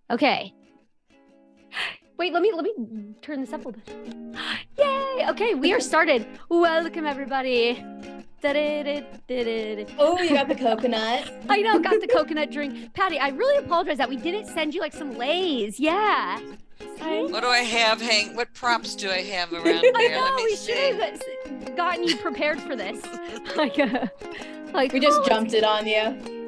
Okay. Wait, let me turn this up a little bit. Yay! Okay, we are started. Welcome everybody. Oh, you got the coconut. I know, got the coconut drink. Patty, I really apologize that we didn't send you like some Lay's. Yeah. What do I have, Hank? What props do I have around here? I know, Let me we see. should have gotten you prepared for this. like We just jumped it on you.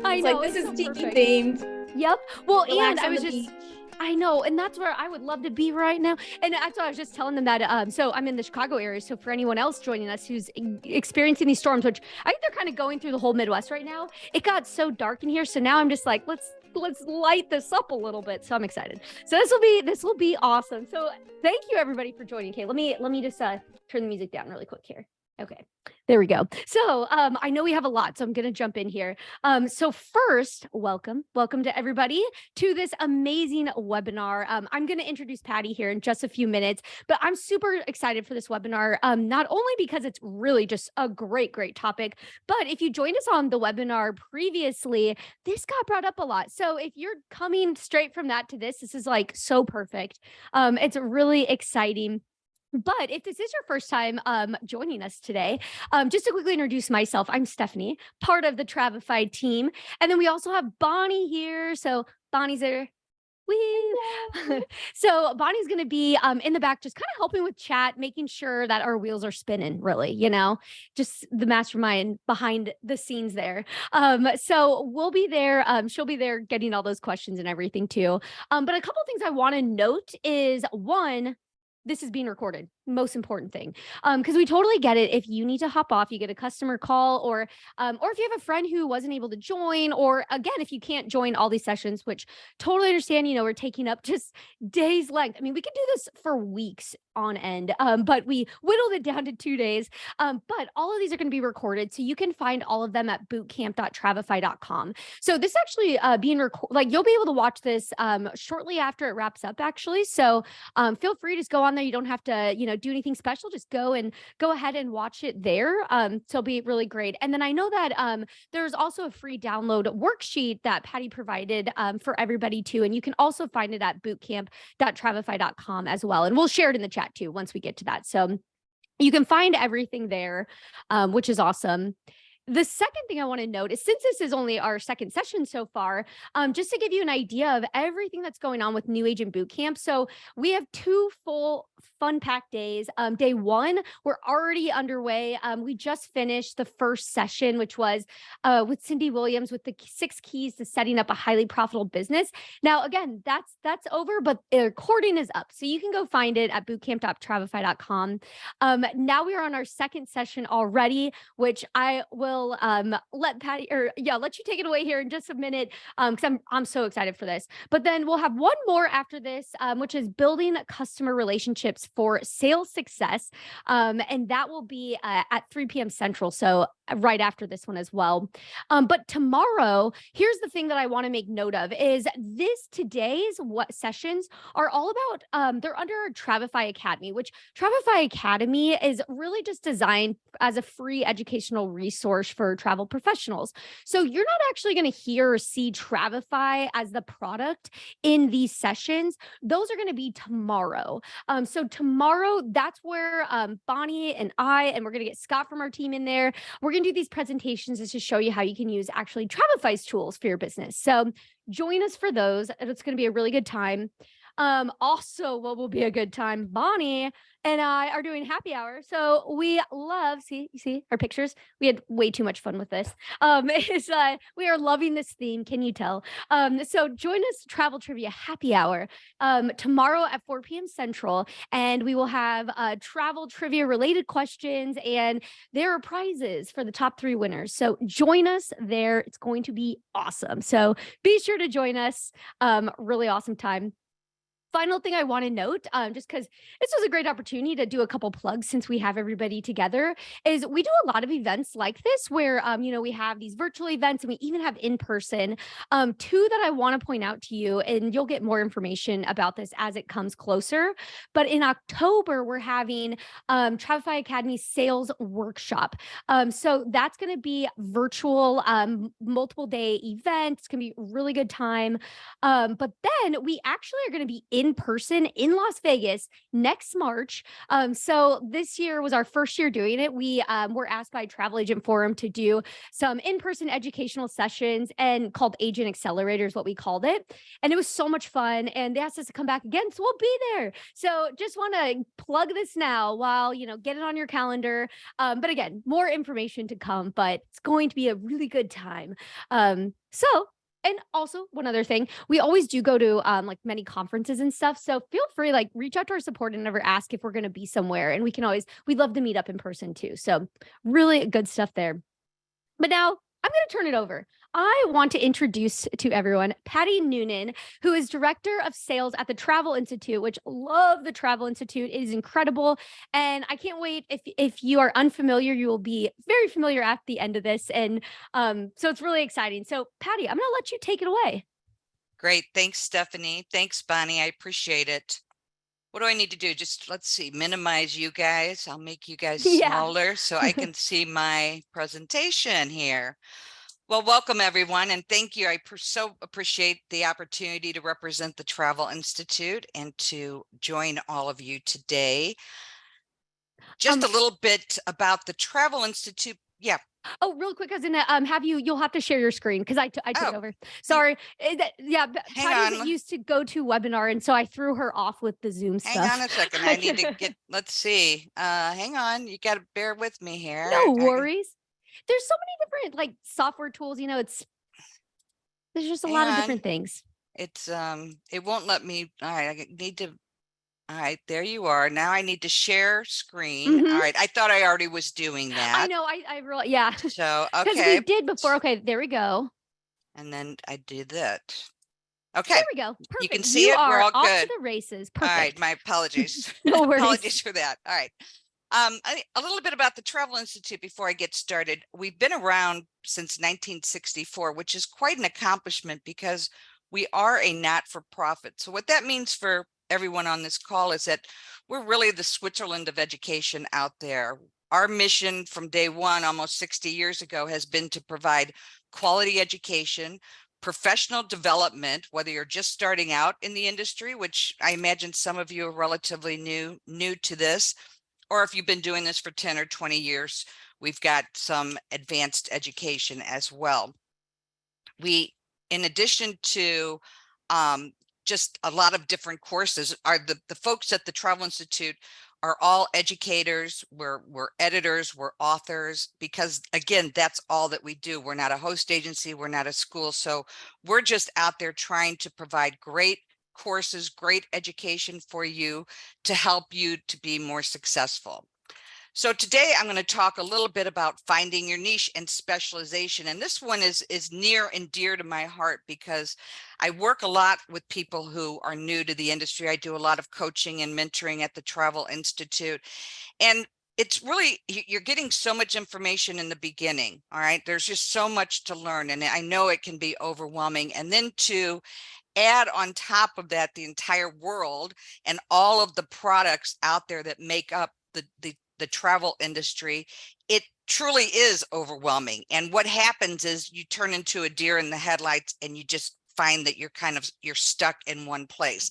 I It's know. like, this it's is so tiki perfect. themed. Yep. Well, Relax and I on was the just beach. I know, and that's where I would love to be right now. And that's why I was just telling them that. So I'm in the Chicago area. So for anyone else joining us who's experiencing these storms, which I think they're kind of going through the whole Midwest right now, it got so dark in here. So now I'm just like, let's light this up a little bit. So I'm excited. So this will be awesome. So thank you everybody for joining. Okay, let me just turn the music down really quick here. Okay, there we go. So I know we have a lot, so I'm going to jump in here. So first, welcome to everybody to this amazing webinar. I'm going to introduce Patty here in just a few minutes, but I'm super excited for this webinar, not only because it's really just a great topic, but if you joined us on the webinar previously, this got brought up a lot. So if you're coming straight from that to this is like so perfect. It's really exciting. But if this is your first time joining us today, just to quickly introduce myself, I'm Stephanie, part of the Travefy team. And then we also have Bonnie here. So Bonnie's there. Woo! So Bonnie's going to be in the back, just kind of helping with chat, making sure that our wheels are spinning, really, just the mastermind behind the scenes there. So we'll be there. She'll be there getting all those questions and everything too. But a couple of things I want to note is one, this is being recorded. Most important thing. Because we totally get it. If you need to hop off, you get a customer call, or if you have a friend who wasn't able to join, or again, if you can't join all these sessions, which totally understand, we're taking up just days length. I mean, we could do this for weeks on end, but we whittled it down to 2 days. But all of these are going to be recorded, so you can find all of them at bootcamp.travefy.com. So this actually being recorded, like you'll be able to watch this shortly after it wraps up, actually. So feel free to just go on there. You don't have to, do anything special. Just go ahead and watch it there. So it'll be really great. And then I know that there's also a free download worksheet that Patty provided for everybody too. And you can also find it at bootcamp.travefy.com as well. And we'll share it in the chat too once we get to that. So you can find everything there, which is awesome. The second thing I want to note is, since this is only our second session so far, just to give you an idea of everything that's going on with New Agent Bootcamp. So we have 2 full fun-packed days. Day 1, we're already underway. We just finished the first session, which was with Cindy Williams with the 6 keys to setting up a highly profitable business. Now, again, that's over, but the recording is up. So you can go find it at bootcamp.travefy.com. Now we are on our second session already, which I will let Patty let you take it away here in just a minute, because I'm so excited for this. But then we'll have one more after this, which is building customer relationships for sales success, and that will be at 3 p.m. Central, so right after this one as well. But tomorrow, here's the thing that I want to make note of is today's sessions are all about, they're under Travefy Academy, which Travefy Academy is really just designed as a free educational resource for travel professionals. So you're not actually going to hear or see Travefy as the product in these sessions. Those are going to be tomorrow. So tomorrow, that's where Bonnie and we're going to get Scott from our team in there. We're going to do these presentations just to show you how you can use actually Travefy's tools for your business. So join us for those. It's going to be a really good time. Also, what will be a good time, Bonnie and I are doing happy hour. So we love, you see our pictures? We had way too much fun with this. We are loving this theme. Can you tell? So join us Travel Trivia Happy Hour tomorrow at 4 p.m. Central, and we will have travel trivia related questions, and there are prizes for the top 3 winners. So join us there. It's going to be awesome. So be sure to join us. Really awesome time. final thing I want to note, just because this was a great opportunity to do a couple plugs since we have everybody together, is we do a lot of events like this where, we have these virtual events and we even have in person. Two that I want to point out to you, and you'll get more information about this as it comes closer. But in October, we're having Travefy Academy Sales Workshop. So that's going to be virtual, multiple day event. It's going to be a really good time. But then we actually are going to be in person in Las Vegas next March. So this year was our first year doing it. We were asked by Travel Agent Forum to do some in-person educational sessions and called Agent Accelerators, what we called it. And it was so much fun. And they asked us to come back again. So we'll be there. So just want to plug this now while, get it on your calendar. But again, more information to come, but it's going to be a really good time. And also one other thing, we always do go to like many conferences and stuff. So feel free, like reach out to our support and never ask if we're going to be somewhere. And we'd love to meet up in person too. So really good stuff there. But now I'm going to turn it over. I want to introduce to everyone Patty Noonan, who is Director of Sales at the Travel Institute, which love the Travel Institute. It is incredible. And I can't wait. If you are unfamiliar, you will be very familiar at the end of this. And so it's really exciting. So Patty, I'm going to let you take it away. Great. Thanks, Stephanie. Thanks, Bonnie. I appreciate it. What do I need to do? Just let's see, minimize you guys. I'll make you guys smaller so I can see my presentation here. Well, welcome everyone, and thank you. I so appreciate the opportunity to represent the Travel Institute and to join all of you today. Just a little bit about the Travel Institute. Yeah. Oh, real quick, I was gonna you'll have to share your screen because I took it over. Sorry. Patty used to go to webinar, and so I threw her off with the Zoom stuff. Hang on a second. I need to get, let's see. Hang on. You got to bear with me here. No worries. There's so many different like software tools, there's just a lot of different things. It's it won't let me. All right, I need to. All right, there you are. Now I need to share screen. All right, I thought I already was doing that. I know. I really, yeah. So okay, because we did before. Okay, there we go. And then I did that. Okay, there we go. Perfect. You can see it. We're all off good. To the races. Perfect. All right, my apologies. No worries. Apologies for that. All right. A little bit about the Travel Institute before I get started. We've been around since 1964, which is quite an accomplishment because we are a not-for-profit. So what that means for everyone on this call is that we're really the Switzerland of education out there. Our mission from day one, almost 60 years ago, has been to provide quality education, professional development, whether you're just starting out in the industry, which I imagine some of you are relatively new to this, or if you've been doing this for 10 or 20 years, we've got some advanced education as well. We, in addition to just a lot of different courses, are the folks at the Travel Institute are all educators, we're editors, we're authors, because again, that's all that we do. We're not a host agency, we're not a school. So we're just out there trying to provide great courses, great education for you to help you to be more successful. So today I'm going to talk a little bit about finding your niche and specialization. And this one is near and dear to my heart because I work a lot with people who are new to the industry. I do a lot of coaching and mentoring at the Travel Institute. And it's really, you're getting so much information in the beginning. All right. There's just so much to learn. And I know it can be overwhelming. And then to add on top of that, the entire world and all of the products out there that make up the travel industry, it truly is overwhelming. And what happens is you turn into a deer in the headlights and you just find that you're stuck in one place.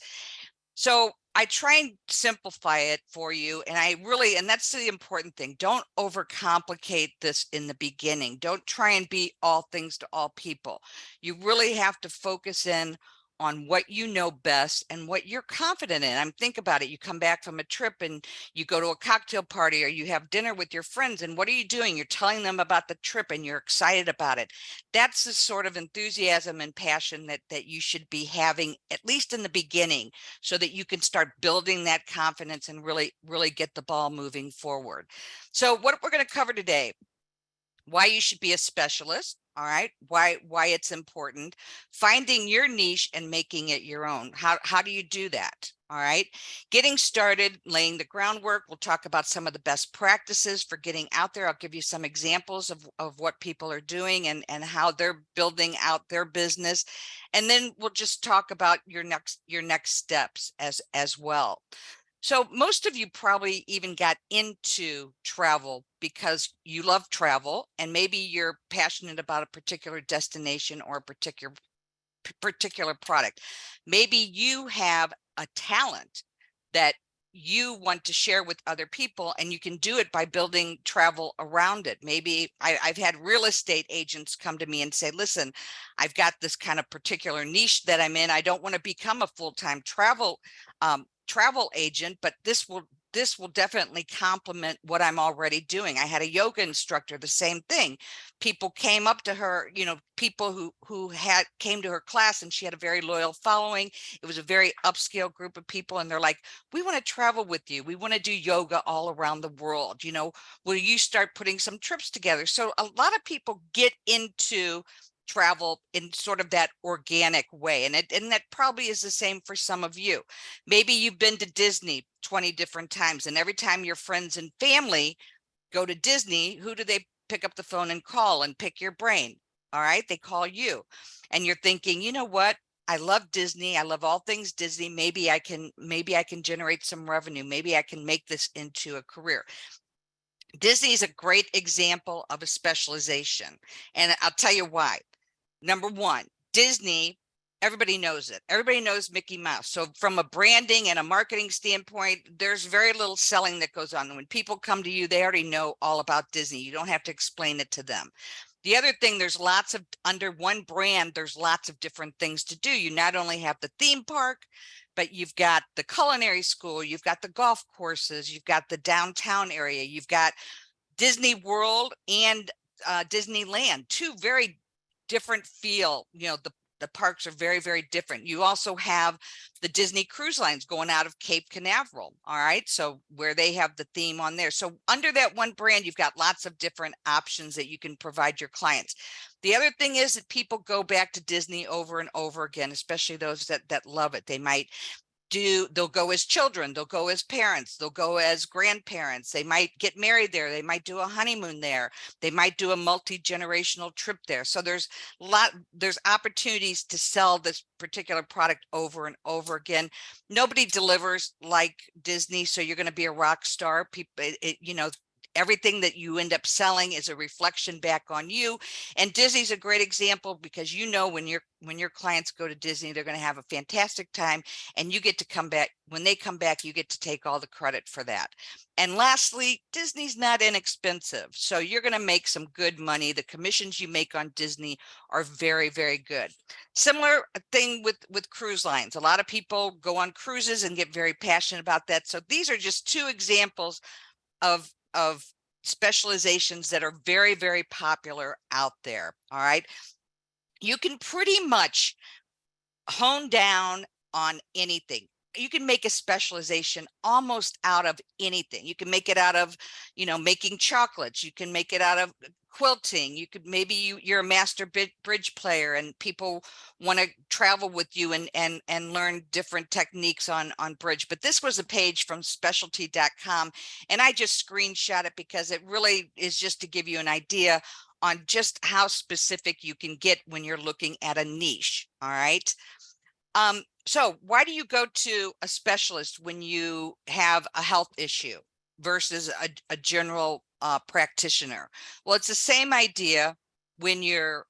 So I try and simplify it for you. And that's the important thing. Don't overcomplicate this in the beginning. Don't try and be all things to all people. You really have to focus in on what you know best and what you're confident in. Think about it. You come back from a trip and you go to a cocktail party or you have dinner with your friends, and what are you doing? You're telling them about the trip and you're excited about it. That's the sort of enthusiasm and passion that you should be having, at least in the beginning, so that you can start building that confidence and really get the ball moving forward. So what we're going to cover today: why you should be a specialist. All right. Why it's important, finding your niche and making it your own. How do you do that? All right. Getting started, laying the groundwork. We'll talk about some of the best practices for getting out there. I'll give you some examples of what people are doing and how they're building out their business. And then we'll just talk about your next steps as well. So most of you probably even got into travel because you love travel and maybe you're passionate about a particular destination or a particular product. Maybe you have a talent that you want to share with other people, and you can do it by building travel around it. Maybe I've had real estate agents come to me and say, listen, I've got this kind of particular niche that I'm in. I don't want to become a full-time travel agent, but this will definitely complement what I'm already doing. I had a yoga instructor, the same thing. People came up to her, people who came to her class, and she had a very loyal following. It was a very upscale group of people, and they're like, we want to travel with you. We want to do yoga all around the world. Will you start putting some trips together? So a lot of people get into travel in sort of that organic way. And that probably is the same for some of you. Maybe you've been to Disney 20 different times, and every time your friends and family go to Disney, who do they pick up the phone and call and pick your brain? All right, they call you. And you're thinking, you know what? I love Disney. I love all things Disney. Maybe I can generate some revenue. Maybe I can make this into a career. Disney is a great example of a specialization. And I'll tell you why. Number one, Disney, everybody knows it. Everybody knows Mickey Mouse. So from a branding and a marketing standpoint, there's very little selling that goes on. When people come to you, they already know all about Disney. You don't have to explain it to them. The other thing, there's lots of, under one brand, there's lots of different things to do. You not only have the theme park, but you've got the culinary school, you've got the golf courses, you've got the downtown area, you've got Disney World and Disneyland, two very different feel. The parks are very, very different. You also have the Disney cruise lines going out of Cape Canaveral. All right. So where they have the theme on there. So under that one brand, you've got lots of different options that you can provide your clients. The other thing is that people go back to Disney over and over again, especially those that love it. They'll go as children, they'll go as parents, they'll go as grandparents, they might get married there, they might do a honeymoon there, they might do a multi-generational trip there. So there's opportunities to sell this particular product over and over again. Nobody delivers like Disney, so you're going to be a rock star. People, everything that you end up selling is a reflection back on you. And Disney's a great example because when your clients go to Disney, they're going to have a fantastic time, and you get to come back. When they come back, you get to take all the credit for that. And lastly, Disney's not inexpensive, so you're going to make some good money. The commissions you make on Disney are very, very good. Similar thing with cruise lines. A lot of people go on cruises and get very passionate about that. So these are just two examples of specializations that are very, very popular out there. All right. You can pretty much hone down on anything. You can make a specialization almost out of anything. You can make it out of, making chocolates. You can make it out of quilting. You could, you're a master bridge player and people want to travel with you and learn different techniques on bridge. But this was a page from specialty.com, and I just screenshot it because it really is just to give you an idea on just how specific you can get when you're looking at a niche. All right. So why do you go to a specialist when you have a health issue versus a general practitioner? Well, it's the same idea when you're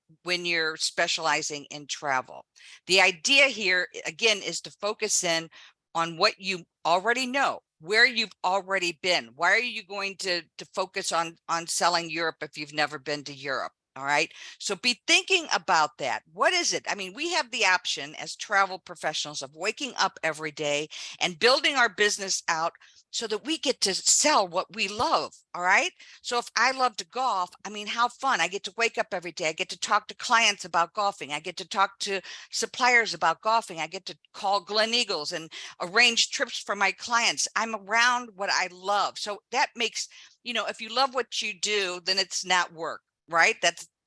specializing in travel. The idea here, again, is to focus in on what you already know, where you've already been. Why are you going to focus on selling Europe if you've never been to Europe? All right. So be thinking about that. What is it? I mean, we have the option as travel professionals of waking up every day and building our business out so that we get to sell what we love. All right. So if I love to golf, I mean, how fun. I get to wake up every day. I get to talk to clients about golfing. I get to talk to suppliers about golfing. I get to call Glen Eagles and arrange trips for my clients. I'm around what I love. So that makes, if you love what you do, then it's not work. Right?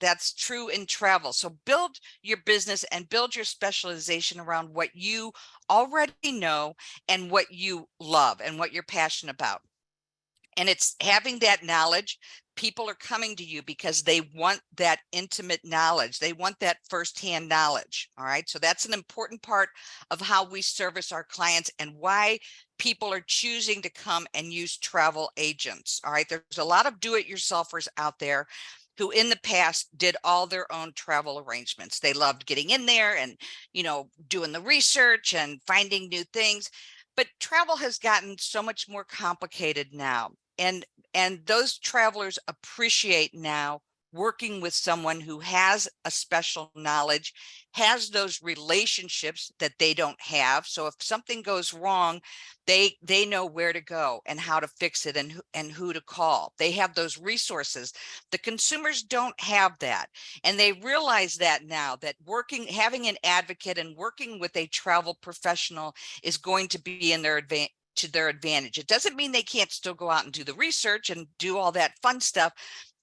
that's true in travel. So build your business and build your specialization around what you already know and what you love and what you're passionate about. And it's having that knowledge. People are coming to you because they want that intimate knowledge. They want that firsthand knowledge. All right. So that's an important part of how we service our clients and why people are choosing to come and use travel agents. All right. There's a lot of do-it-yourselfers out there who in the past did all their own travel arrangements. They loved getting in there and, doing the research and finding new things. But travel has gotten so much more complicated now. And those travelers appreciate now working with someone who has a special knowledge, has those relationships that they don't have. So if something goes wrong, they know where to go and how to fix it and who to call. They have those resources. The consumers don't have that. And they realize that now, that having an advocate and working with a travel professional is going to be in their advantage. It doesn't mean they can't still go out and do the research and do all that fun stuff.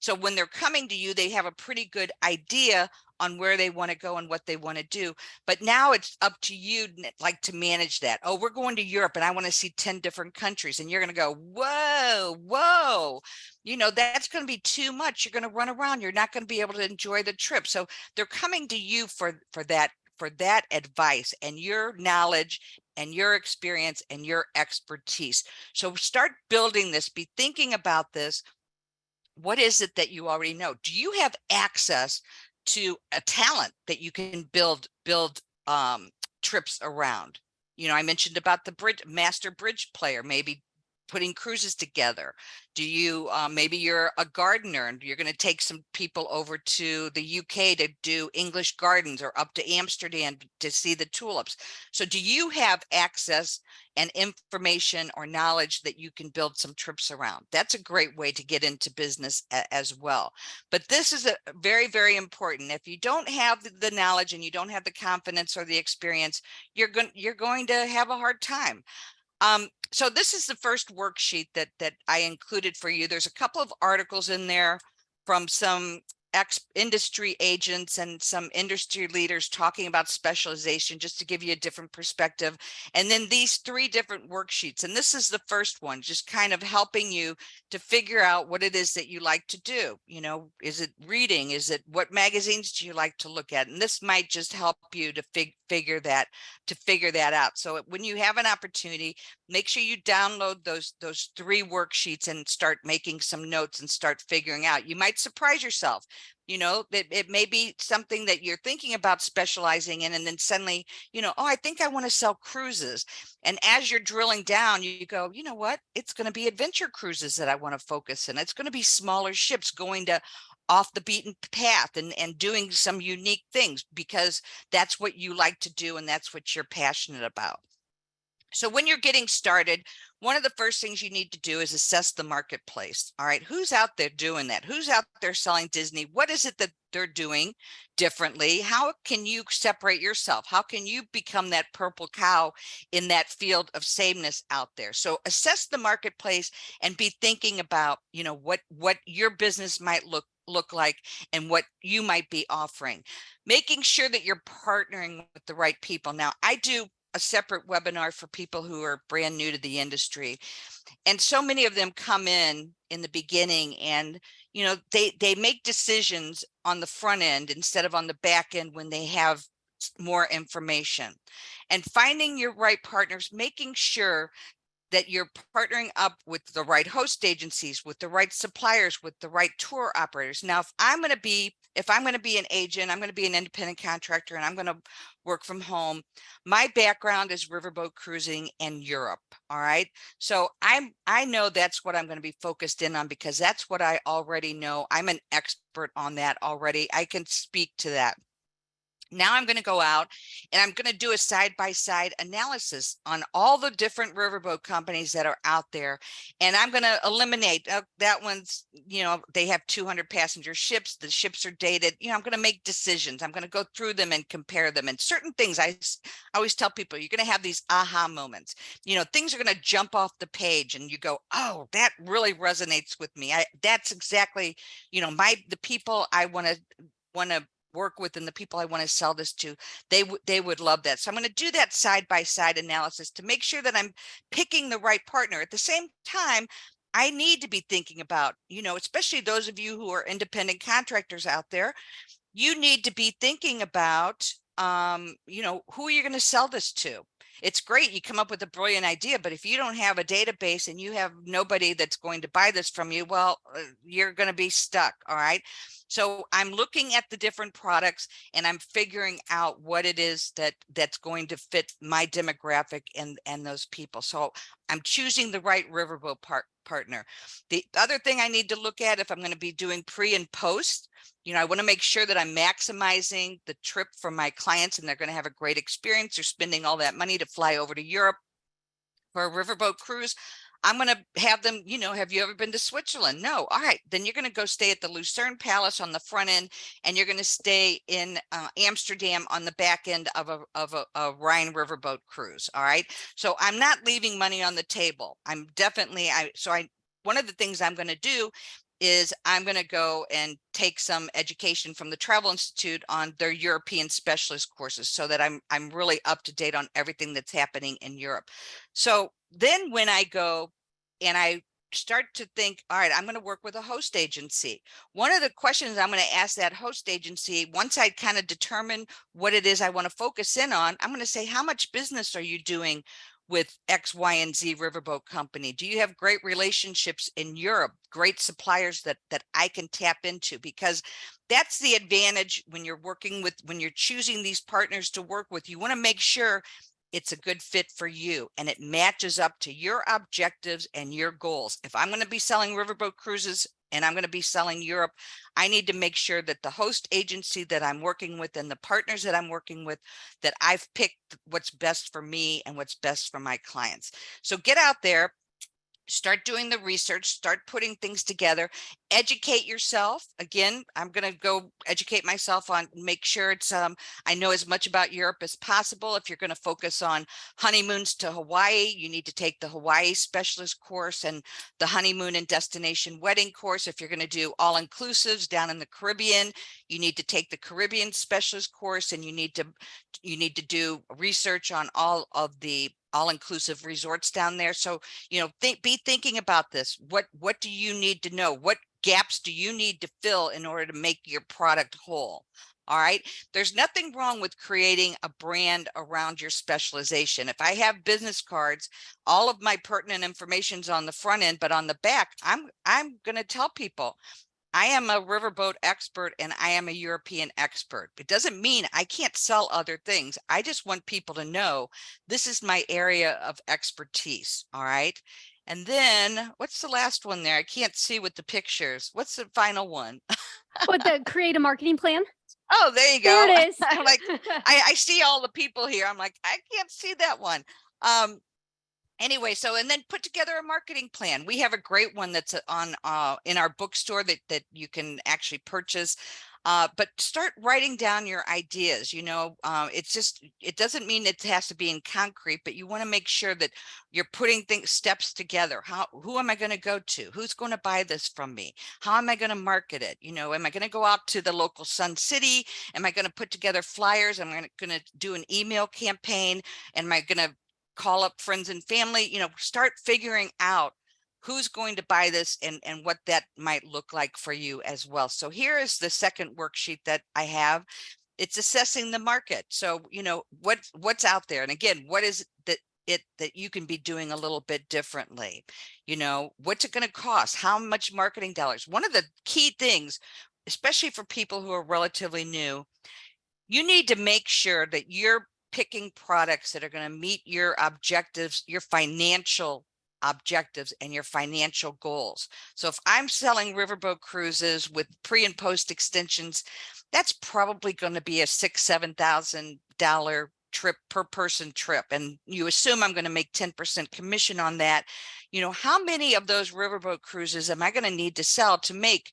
So when they're coming to you, they have a pretty good idea on where they want to go and what they want to do. But now it's up to you, like, to manage that. Oh, we're going to Europe and I want to see 10 different countries. And you're going to go, whoa, that's going to be too much. You're going to run around. You're not going to be able to enjoy the trip. So they're coming to you for that advice and your knowledge and your experience and your expertise. So start building this, be thinking about this. What is it that you already know? Do you have access to a talent that you can build trips around? I mentioned about the master bridge player, maybe putting cruises together. Do you maybe you're a gardener and you're going to take some people over to the UK to do English gardens, or up to Amsterdam to see the tulips. So do you have access and information or knowledge that you can build some trips around? That's a great way to get into business as well. But this is a very, very important. If you don't have the knowledge and you don't have the confidence or the experience, you're going to have a hard time. So this is the first worksheet that I included for you. There's a couple of articles in there from some industry agents and some industry leaders talking about specialization, just to give you a different perspective. And then these 3 different worksheets. And this is the first one, just kind of helping you to figure out what it is that you like to do. Is it reading? Is it what magazines do you like to look at? And this might just help you to figure that out. So when you have an opportunity, make sure you download those 3 worksheets and start making some notes and start figuring out. You might surprise yourself. That it may be something that you're thinking about specializing in, and then suddenly, oh, I think I want to sell cruises. And as you're drilling down, you go, you know what? It's going to be adventure cruises that I want to focus in. It's going to be smaller ships going to off the beaten path and doing some unique things, because that's what you like to do and that's what you're passionate about. So when you're getting started, one of the first things you need to do is assess the marketplace. All right, who's out there doing that? Who's out there selling Disney? What is it that they're doing differently? How can you separate yourself? How can you become that purple cow in that field of sameness out there? So assess the marketplace and be thinking about, what your business might look like and what you might be offering. Making sure that you're partnering with the right people. Now, I do a separate webinar for people who are brand new to the industry, and so many of them come in the beginning, and they make decisions on the front end instead of on the back end when they have more information. And finding your right partners, making sure that you're partnering up with the right host agencies, with the right suppliers, with the right tour operators. Now, if I'm going to be an agent, I'm going to be an independent contractor, and I'm going to work from home. My background is riverboat cruising and Europe. All right. So I know that's what I'm going to be focused in on, because that's what I already know. I'm an expert on that already. I can speak to that. Now I'm going to go out and I'm going to do a side-by-side analysis on all the different riverboat companies that are out there. And I'm going to eliminate that one's, they have 200 passenger ships. The ships are dated. I'm going to make decisions. I'm going to go through them and compare them. And certain things I always tell people, you're going to have these aha moments. Things are going to jump off the page and you go, oh, that really resonates with me. That's exactly, the people I want to work with and the people I want to sell this to, they would love that. So I'm going to do that side-by-side analysis to make sure that I'm picking the right partner. At the same time, I need to be thinking about, especially those of you who are independent contractors out there, you need to be thinking about, who you're going to sell this to. It's great you come up with a brilliant idea, but if you don't have a database and you have nobody that's going to buy this from you, well, you're going to be stuck. All right. So I'm looking at the different products and I'm figuring out what it is that's going to fit my demographic and those people. So I'm choosing the right riverboat partner. The other thing I need to look at if I'm going to be doing pre and post, I want to make sure that I'm maximizing the trip for my clients and they're going to have a great experience. They're spending all that money to fly over to Europe for a riverboat cruise. I'm going to have them, have you ever been to Switzerland? No. All right. Then you're going to go stay at the Lucerne Palace on the front end, and you're going to stay in Amsterdam on the back end of a Rhine riverboat cruise. All right. So I'm not leaving money on the table. One of the things I'm going to do is I'm going to go and take some education from the Travel Institute on their European specialist courses so that I'm really up to date on everything that's happening in Europe. So then when I go and I start to think, all right, I'm going to work with a host agency. One of the questions I'm going to ask that host agency, once I kind of determine what it is I want to focus in on, I'm going to say, how much business are you doing with X, Y, and Z riverboat company? Do you have great relationships in Europe, great suppliers that I can tap into? Because that's the advantage when you're when you're choosing these partners to work with. You want to make sure it's a good fit for you and it matches up to your objectives and your goals. If I'm going to be selling riverboat cruises and I'm going to be selling Europe, I need to make sure that the host agency that I'm working with and the partners that I'm working with, that I've picked what's best for me and what's best for my clients. So get out there, start doing the research, start putting things together, educate yourself. Again, I'm going to go educate myself on, make sure I know as much about Europe as possible. If you're going to focus on honeymoons to Hawaii, you need to take the Hawaii specialist course and the honeymoon and destination wedding course. If you're going to do all inclusives down in the Caribbean, you need to take the Caribbean specialist course, and you need to do research on all of the all-inclusive resorts down there. So, be thinking about this. What do you need to know? What gaps do you need to fill in order to make your product whole? All right. There's nothing wrong with creating a brand around your specialization. If I have business cards, all of my pertinent information's on the front end, but on the back, I'm going to tell people, I am a riverboat expert and I am a European expert. It doesn't mean I can't sell other things. I just want people to know this is my area of expertise. All right. And then what's the last one there? I can't see with the pictures. What's the final one? What, the create a marketing plan? Oh, there you go. There it is. I'm like, I see all the people here. I'm like, I can't see that one. Anyway, and then put together a marketing plan. We have a great one that's on in our bookstore that you can actually purchase. But start writing down your ideas. It doesn't mean it has to be in concrete, but you want to make sure that you're putting steps together. Who am I going to go to? Who's going to buy this from me? How am I going to market it? Am I going to go out to the local Sun City? Am I going to put together flyers? Am I going to do an email campaign? Am I going to call up friends and family? Start figuring out who's going to buy this and what that might look like for you as well. So here is the second worksheet that I have. It's assessing the market. So, what's out there? And again, what is that you can be doing a little bit differently? What's it going to cost? How much marketing dollars? One of the key things, especially for people who are relatively new, you need to make sure that you're picking products that are going to meet your objectives, your financial objectives and your financial goals. So if I'm selling riverboat cruises with pre and post extensions, that's probably going to be a $6,000-7,000 trip per person trip. And you assume I'm going to make 10% commission on that. You know, how many of those riverboat cruises am I going to need to sell to make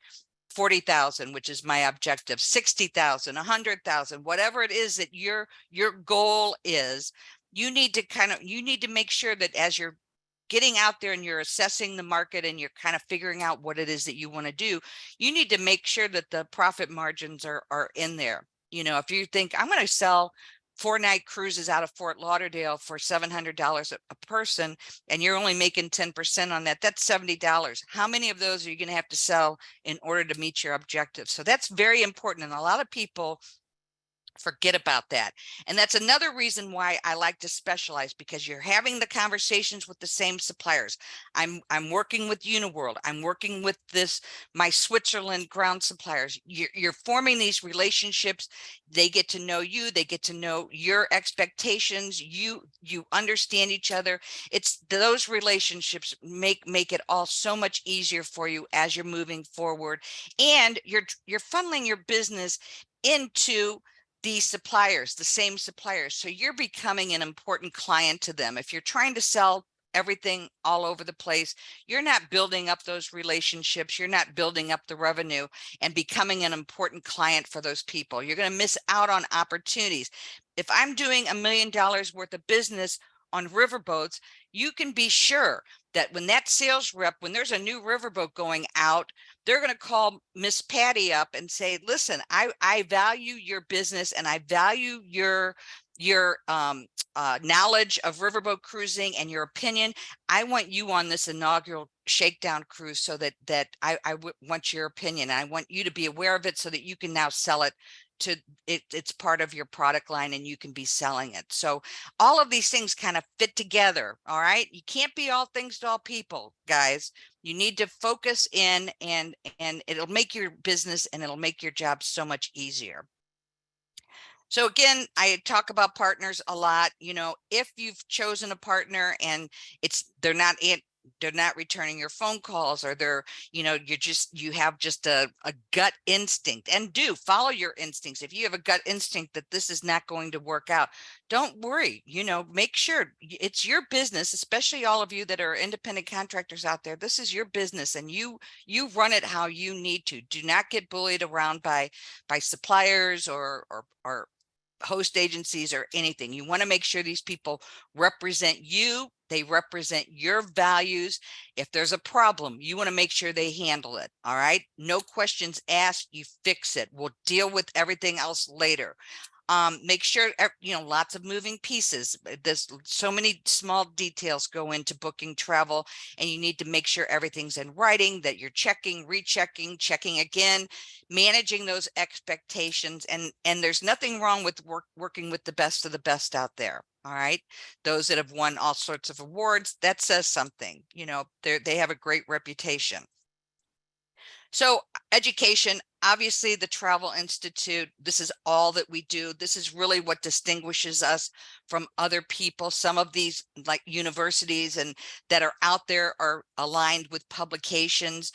40,000, which is my objective, 60,000, 100,000, whatever it is that your goal is. You need to make sure that as you're getting out there and you're assessing the market and you're kind of figuring out what it is that you want to do, you need to make sure that the profit margins are in there. You know, if you think I'm going to sell 4-night cruises out of Fort Lauderdale for $700 a person, and you're only making 10% on that, that's $70. How many of those are you going to have to sell in order to meet your objectives? So that's very important. And a lot of people forget about that. And that's another reason why I like to specialize, because you're having the conversations with the same suppliers. I'm working with Uniworld. I'm working with my Switzerland ground suppliers. You're forming these relationships. They get to know you. They get to know your expectations. You understand each other. It's those relationships make it all so much easier for you as you're moving forward. And you're funneling your business into these suppliers, the same suppliers. So you're becoming an important client to them. If you're trying to sell everything all over the place, you're not building up those relationships. You're not building up the revenue and becoming an important client for those people. You're going to miss out on opportunities. If I'm doing $1 million worth of business on riverboats, you can be sure that when that sales rep, when there's a new riverboat going out, they're going to call Miss Patty up and say, listen, I value your business and I value your knowledge of riverboat cruising and your opinion. I want you on this inaugural shakedown cruise so that I want your opinion. And I want you to be aware of it so that you can now sell it it's part of your product line and you can be selling it. So all of these things kind of fit together. All right. You can't be all things to all people, guys. You need to focus in and it'll make your business and it'll make your job so much easier. So again, I talk about partners a lot. You know, if you've chosen a partner and they're not returning your phone calls, or you have just a gut instinct, and do follow your instincts. If you have a gut instinct that this is not going to work out, don't worry, make sure it's your business, especially all of you that are independent contractors out there. This is your business and you run it how you need to. Do not get bullied around by suppliers or host agencies or anything. You want to make sure these people represent you. They represent your values. If there's a problem, you want to make sure they handle it. All right. No questions asked. You fix it. We'll deal with everything else later. Make sure, lots of moving pieces. There's so many small details go into booking travel, and you need to make sure everything's in writing, that you're checking, rechecking, checking again, managing those expectations. And there's nothing wrong with working with the best of the best out there. All right. Those that have won all sorts of awards, that says something. They have a great reputation. So education, obviously the Travel Institute, this is all that we do. This is really what distinguishes us from other people. Some of these like universities and that are out there are aligned with publications.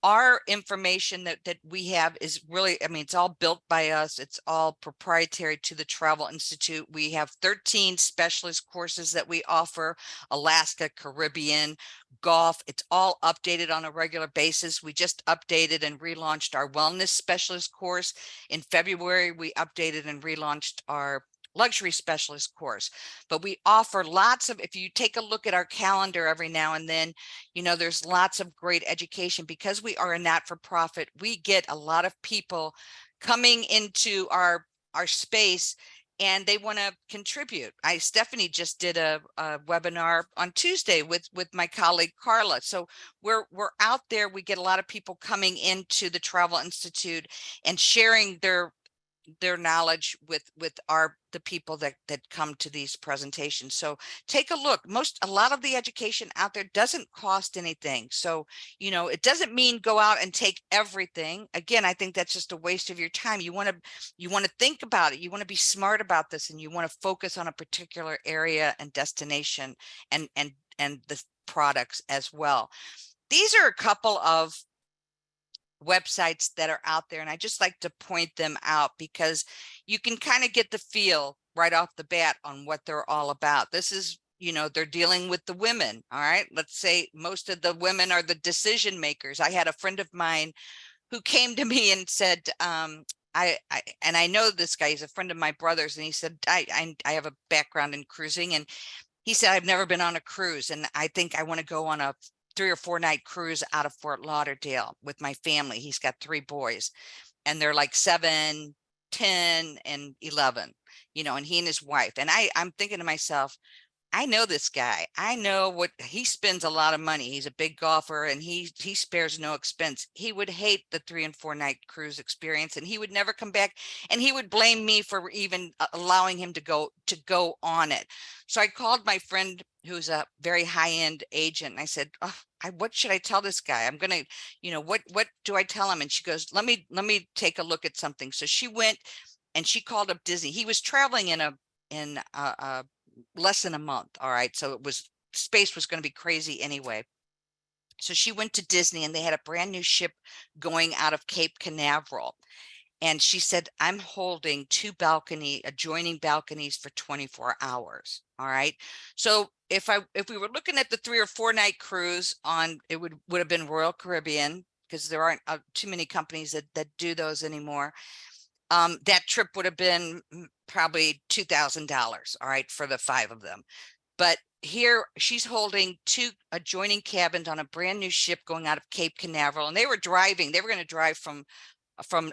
Our information that we have is really, it's all built by us. It's all proprietary to the Travel Institute. We have 13 specialist courses that we offer: Alaska, Caribbean, golf. It's all updated on a regular basis. We just updated and relaunched our wellness specialist course. In February, we updated and relaunched our luxury specialist course. But we offer lots of, if you take a look at our calendar every now and then, there's lots of great education. Because we are a not-for-profit, we get a lot of people coming into our space and they want to contribute. Stephanie just did a webinar on Tuesday with my colleague Carla. So we're out there. We get a lot of people coming into the Travel Institute and sharing their knowledge with the people that come to these presentations. So take a look. A lot of the education out there doesn't cost anything. So, it doesn't mean go out and take everything. Again, I think that's just a waste of your time. You want to think about it. You want to be smart about this, and you want to focus on a particular area and destination and the products as well. These are a couple of websites that are out there, and I just like to point them out because you can kind of get the feel right off the bat on what they're all about. This is, they're dealing with the women. All right. Let's say most of the women are the decision makers. I had a friend of mine who came to me and said, I know this guy, he's a friend of my brother's, and he said, I have a background in cruising, and he said, I've never been on a cruise, and I think I want to go on a 3 or 4 night cruise out of Fort Lauderdale with my family. He's got 3 boys, and they're like 7, 10, and 11, and he and his wife. And I'm thinking to myself, I know this guy. I know what he spends a lot of money. He's a big golfer, and he spares no expense. He would hate the 3 and 4 night cruise experience, and he would never come back, and he would blame me for even allowing him to go on it. So I called my friend who's a very high-end agent, and I said, what should I tell this guy? I'm going to, what do I tell him? And she goes, let me take a look at something. So she went and she called up Disney. He was traveling in a less than a month. All right. So space was going to be crazy anyway. So she went to Disney, and they had a brand new ship going out of Cape Canaveral. And she said, I'm holding 2 adjoining balconies for 24 hours. All right. So if we were looking at the 3 or 4 night cruise it would have been Royal Caribbean, because there aren't too many companies that do those anymore. That trip would have been probably $2,000, all right, for the 5 of them. But here she's holding 2 adjoining cabins on a brand new ship going out of Cape Canaveral, and they were going to drive from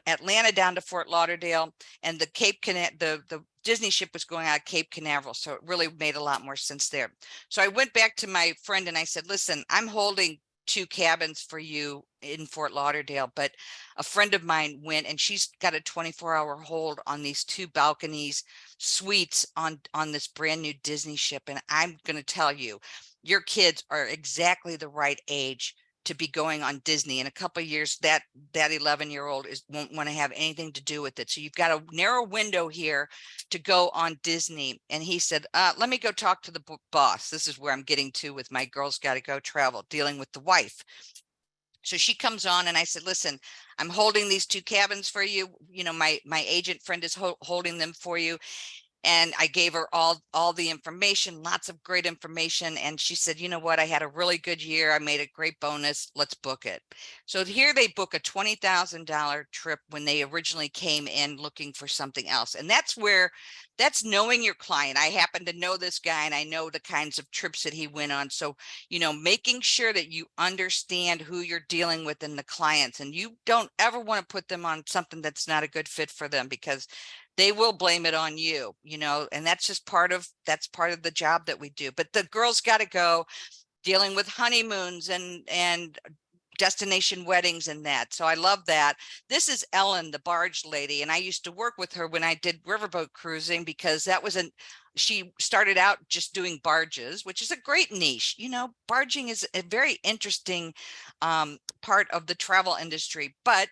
Atlanta down to Fort Lauderdale, and the Disney ship was going out of Cape Canaveral. So it really made a lot more sense there. So I went back to my friend and I said, listen, I'm holding 2 cabins for you in Fort Lauderdale, but a friend of mine went, and she's got a 24-hour hold on these 2 balconies suites on this brand new Disney ship. And I'm going to tell you, your kids are exactly the right age to be going on Disney. In a couple of years, that 11-year-old won't want to have anything to do with it. So you've got a narrow window here to go on Disney. And he said, let me go talk to the boss. This is where I'm getting to with my Girls Gotta Go travel, dealing with the wife. So she comes on, and I said, listen, I'm holding these 2 cabins for you. My agent friend is holding them for you. And I gave her all the information, lots of great information. And she said, you know what? I had a really good year. I made a great bonus. Let's book it. So here they book a $20,000 trip when they originally came in looking for something else. And that's knowing your client. I happen to know this guy, and I know the kinds of trips that he went on. So, making sure that you understand who you're dealing with and the clients, and you don't ever want to put them on something that's not a good fit for them, because they will blame it on you, and that's just part of the job that we do. But the Girls Gotta Go, dealing with honeymoons and destination weddings and that. So I love that. This is Ellen, the barge lady, and I used to work with her when I did riverboat cruising, because she started out just doing barges, which is a great niche. Barging is a very interesting part of the travel industry, but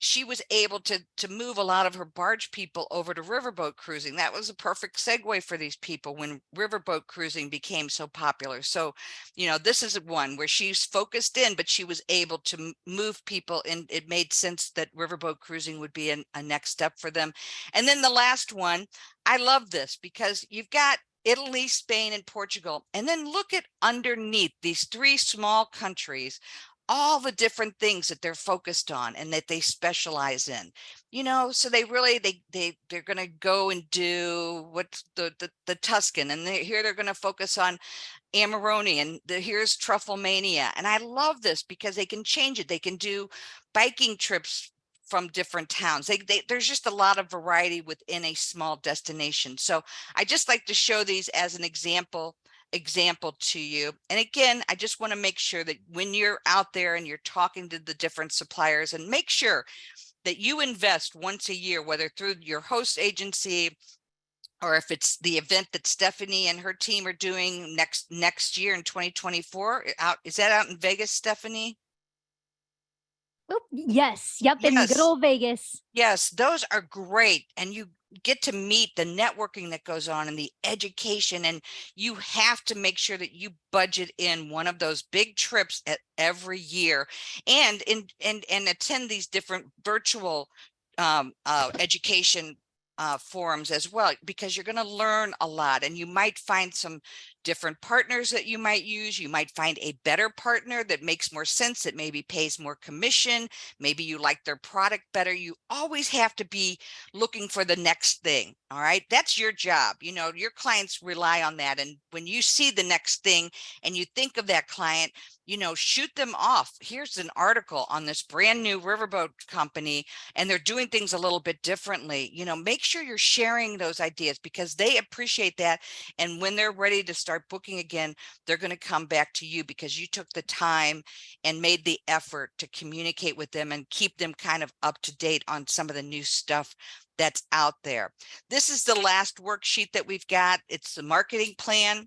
she was able to move a lot of her barge people over to riverboat cruising. That was a perfect segue for these people when riverboat cruising became so popular. So, this is one where she's focused in, but she was able to move people in. It made sense that riverboat cruising would be a next step for them. And then the last one, I love this because you've got Italy, Spain, and Portugal. And then look at underneath these 3 small countries, all the different things that they're focused on and that they specialize in, so they really, they're going to go and do what's the Tuscan, and here they're going to focus on Amarone, and here's Truffle Mania. And I love this because they can change it. They can do biking trips from different towns. There's just a lot of variety within a small destination. So I just like to show these as an example to you. And again, I just want to make sure that when you're out there and you're talking to the different suppliers, and make sure that you invest once a year, whether through your host agency, or if it's the event that Stephanie and her team are doing next year in 2024. Is that out in Vegas, Stephanie? Oh, yes. Yep. In good Yes. old Vegas. Yes, those are great. And you get to meet the networking that goes on and the education, and you have to make sure that you budget in one of those big trips at every year, and attend these different virtual education forums as well, because you're going to learn a lot, and you might find some different partners that you might use. You might find a better partner that makes more sense, that maybe pays more commission. Maybe you like their product better. You always have to be looking for the next thing. All right. That's your job. You know, your clients rely on that. And when you see the next thing and you think of that client, you know, shoot them off. Here's an article on this brand new riverboat company, and they're doing things a little bit differently. You know, make sure you're sharing those ideas, because they appreciate that. And when they're ready to start booking again, they're going to come back to you because you took the time and made the effort to communicate with them and keep them kind of up to date on some of the new stuff that's out there. This is the last worksheet that we've got. It's the marketing plan.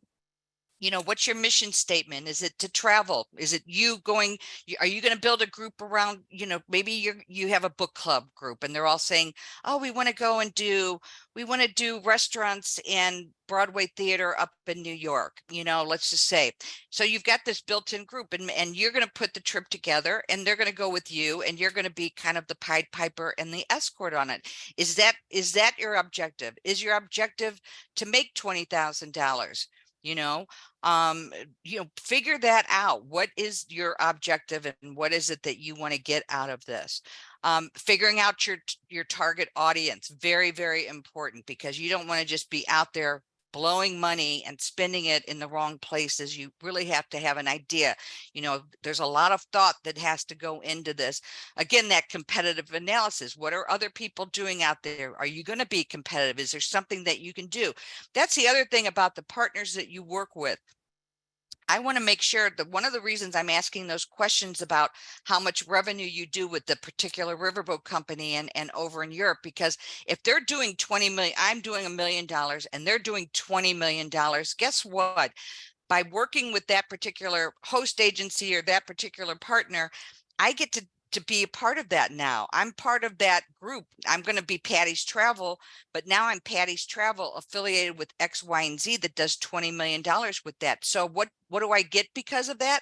You know, what's your mission statement? Is it to travel? Is it you going, are you going to build a group around, you know, maybe you have a book club group and they're all saying, oh, we want to do restaurants and Broadway theater up in New York, you know, let's just say. So you've got this built-in group, and you're going to put the trip together, and they're going to go with you, and you're going to be kind of the Pied Piper and the escort on it. Is that your objective? Is your objective to make $20,000? You know, figure that out. What is your objective, and what is it that you want to get out of this? Figuring out your target audience, very, very important, because you don't want to just be out there blowing money and spending it in the wrong places. You really have to have an idea. You know, there's a lot of thought that has to go into this. Again, that competitive analysis. What are other people doing out there? Are you going to be competitive? Is there something that you can do? That's the other thing about the partners that you work with. I want to make sure that one of the reasons I'm asking those questions about how much revenue you do with the particular riverboat company and over in Europe, because if they're doing 20 million, I'm doing $1 million and they're doing $20 million, guess what? By working with that particular host agency or that particular partner, I get to be a part of that now. I'm part of that group. I'm going to be Patty's Travel, but now I'm Patty's Travel affiliated with X, Y, and Z that does $20 million with that. So what do I get because of that?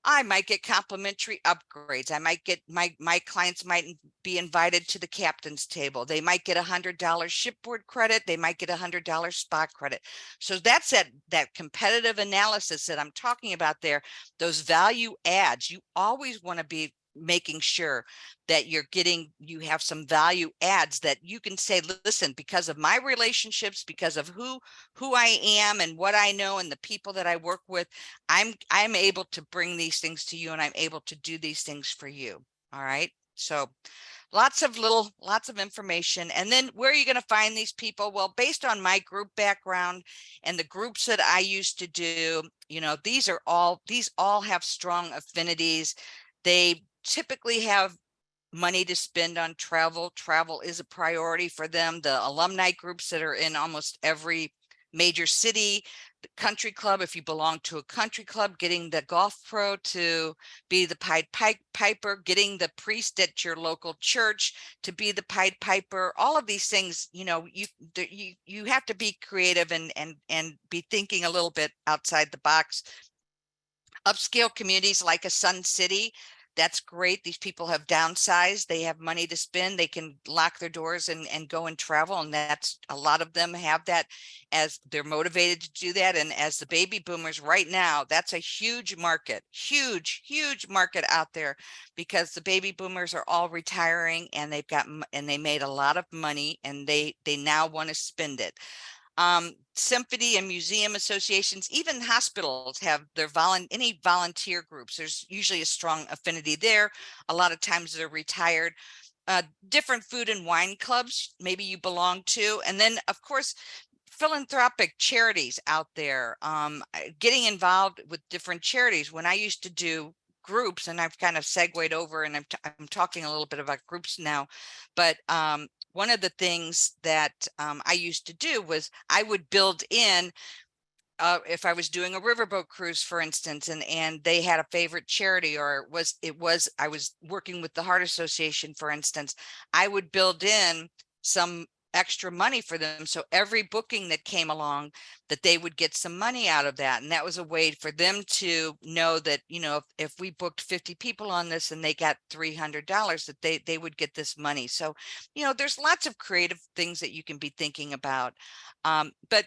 I might get complimentary upgrades. I might get my clients might be invited to the captain's table. They might get $100 shipboard credit. They might get $100 spa credit. So that's that competitive analysis that I'm talking about there. Those value adds, you always want to be making sure that you have some value adds that you can say, listen, because of my relationships, because of who I am and what I know and the people that I work with, I'm able to bring these things to you, and I'm able to do these things for you. All right. So lots of information. And then where are you going to find these people? Well, based on my group background and the groups that I used to do, you know, these all have strong affinities. They typically have money to spend on travel. Travel is a priority for them. The alumni groups that are in almost every major city, the country club, if you belong to a country club, getting the golf pro to be the Pied Piper, getting the priest at your local church to be the Pied Piper, all of these things, you know, you have to be creative and be thinking a little bit outside the box. Upscale communities like a Sun City, that's great. These people have downsized. They have money to spend. They can lock their doors and go and travel. And that's a lot of them have that as they're motivated to do that. And as the baby boomers right now, that's a huge market, huge market out there, because the baby boomers are all retiring and they made a lot of money, and they now want to spend it. Symphony and museum associations, even hospitals have their any volunteer groups. There's usually a strong affinity there. A lot of times they're retired. Different food and wine clubs, maybe you belong to. And then, of course, philanthropic charities out there, getting involved with different charities. When I used to do groups, and I've kind of segued over, and I'm talking a little bit about groups now, but one of the things that I used to do was I would build in, if I was doing a riverboat cruise, for instance, and they had a favorite charity, or I was working with the Heart Association, for instance, I would build in some extra money for them. So every booking that came along, that they would get some money out of that. And that was a way for them to know that, you know, if we booked 50 people on this and they got $300, that they would get this money. So, you know, there's lots of creative things that you can be thinking about. But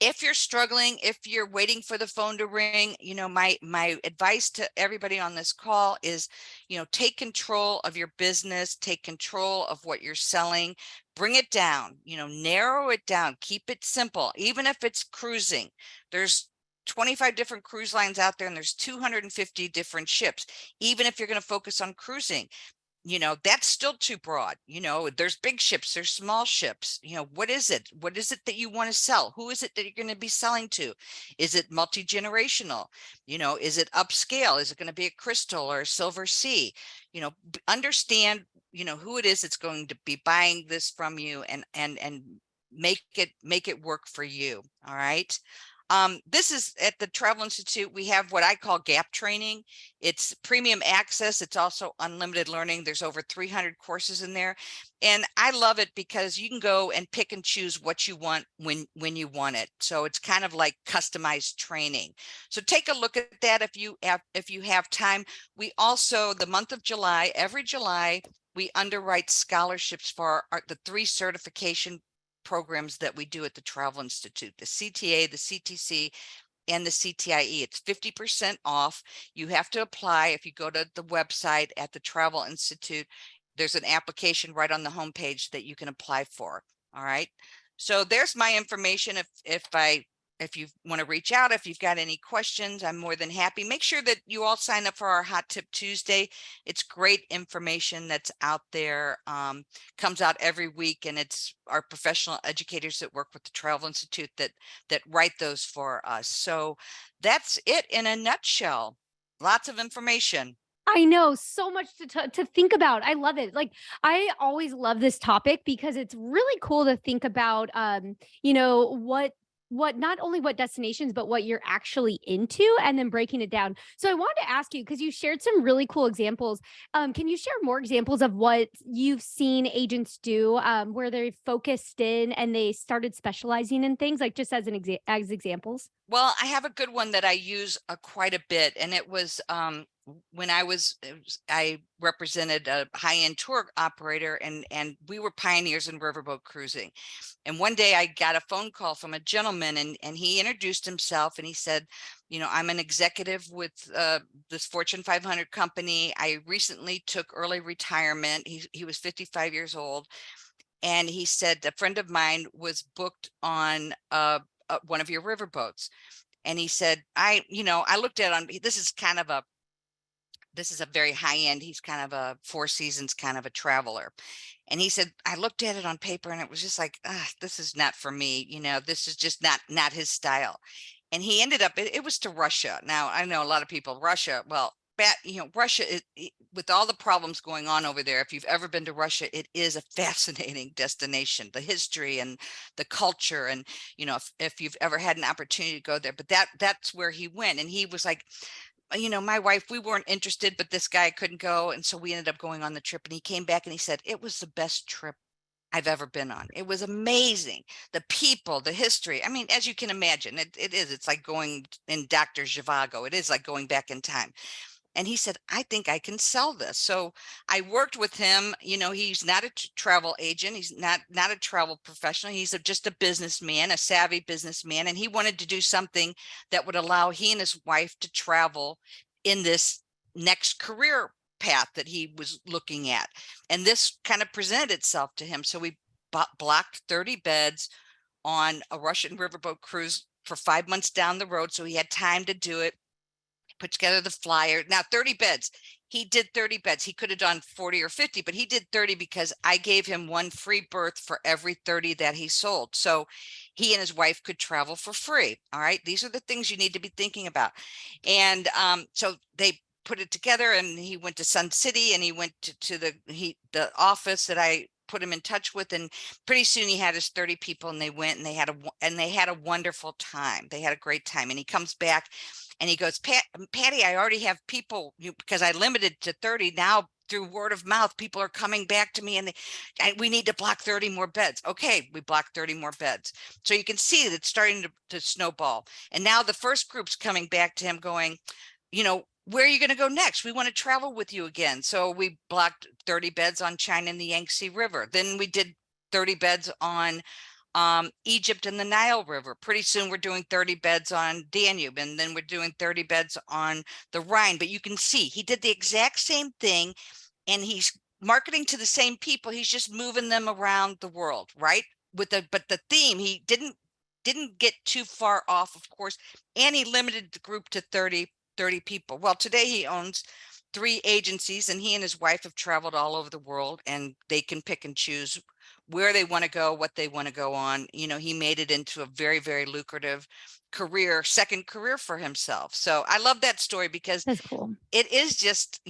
if you're struggling, if you're waiting for the phone to ring, you know, my advice to everybody on this call is, you know, take control of your business, take control of what you're selling, bring it down, you know, narrow it down, keep it simple. Even if it's cruising, there's 25 different cruise lines out there and there's 250 different ships. Even if you're going to focus on cruising, you know, that's still too broad. You know, there's big ships, there's small ships. You know, what is it? What is it that you want to sell? Who is it that you're going to be selling to? Is it multi-generational? You know, is it upscale? Is it going to be a Crystal or a Silver Sea? You know, understand, you know, who it is that's going to be buying this from you, and make it work for you. All right. This is at the Travel Institute. We have what I call gap training. It's premium access. It's also unlimited learning. There's over 300 courses in there. And I love it because you can go and pick and choose what you want when you want it. So it's kind of like customized training. So take a look at that if you have time. We also, the month of July, every July, we underwrite scholarships for the 3 certification programs that we do at the Travel Institute, the CTA, the CTC, and the CTIE. It's 50% off. You have to apply. If you go to the website at the Travel Institute, there's an application right on the homepage that you can apply for. All right. So there's my information. If you want to reach out, if you've got any questions, I'm more than happy. Make sure that you all sign up for our Hot Tip Tuesday. It's great information that's out there, comes out every week, and it's our professional educators that work with the Travel Institute that write those for us. So that's it in a nutshell. Lots of information. I know, so much to think about. I love it. Like, I always love this topic because it's really cool to think about, you know, what not only what destinations, but what you're actually into, and then breaking it down. So I wanted to ask you, because you shared some really cool examples. Can you share more examples of what you've seen agents do, where they focused in and they started specializing in things, like just as as examples? Well, I have a good one that I use quite a bit, and it was when I represented a high-end tour operator, and we were pioneers in riverboat cruising. And one day I got a phone call from a gentleman, and he introduced himself, and he said, you know, I'm an executive with this Fortune 500 company. I recently took early retirement. He was 55 years old, and he said a friend of mine was booked on one of your riverboats. And he said, I looked at this is a very high end. He's kind of a Four Seasons kind of a traveler. And he said, I looked at it on paper and it was just like, this is not for me. You know, this is just not his style. And he ended up, it was to Russia. Now, I know a lot of people, Russia, well, Russia, with all the problems going on over there, if you've ever been to Russia, it is a fascinating destination, the history and the culture. And, you know, if you've ever had an opportunity to go there, but that's where he went. And he was like, you know, my wife, we weren't interested, but this guy couldn't go. And so we ended up going on the trip, and he came back and he said, it was the best trip I've ever been on. It was amazing. The people, the history. I mean, as you can imagine, it's like going in Dr. Zhivago. It is like going back in time. And he said, I think I can sell this. So I worked with him. You know, he's not a travel agent. He's not a travel professional. He's just a businessman, a savvy businessman. And he wanted to do something that would allow he and his wife to travel in this next career path that he was looking at. And this kind of presented itself to him. So we blocked 30 beds on a Russian riverboat cruise for 5 months down the road. So he had time to do it. Put together the flyer. Now 30 beds. He did 30 beds. He could have done 40 or 50, but he did 30 because I gave him one free berth for every 30 that he sold. So he and his wife could travel for free. All right. These are the things you need to be thinking about. And so they put it together, and he went to Sun City, and he went to the office that I put him in touch with, and pretty soon he had his 30 people, and they went and they had a wonderful time. They had a great time. And he comes back and he goes, Patty, I already have people, because I limited to 30. Now through word of mouth, people are coming back to me and we need to block 30 more beds. Okay, we blocked 30 more beds. So you can see that it's starting to snowball. And now the first group's coming back to him going, where are you going to go next? We want to travel with you again. So we blocked 30 beds on China and the Yangtze River. Then we did 30 beds on Egypt and the Nile River. Pretty soon we're doing 30 beds on Danube, and then we're doing 30 beds on the Rhine. But you can see he did the exact same thing, and he's marketing to the same people. He's just moving them around the world, right? But the theme, he didn't get too far off, of course, and he limited the group to 30 people. Well, today he owns 3 agencies, and he and his wife have traveled all over the world, and they can pick and choose where they want to go, what they want to go on. He made it into a very, very lucrative second career for himself. So I love that story because That's cool. it is just,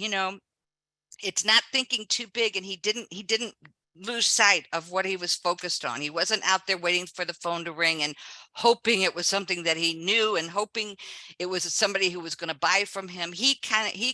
it's not thinking too big, and he didn't lose sight of what he was focused on. He wasn't out there waiting for the phone to ring and hoping it was something that he knew and hoping it was somebody who was going to buy from him. He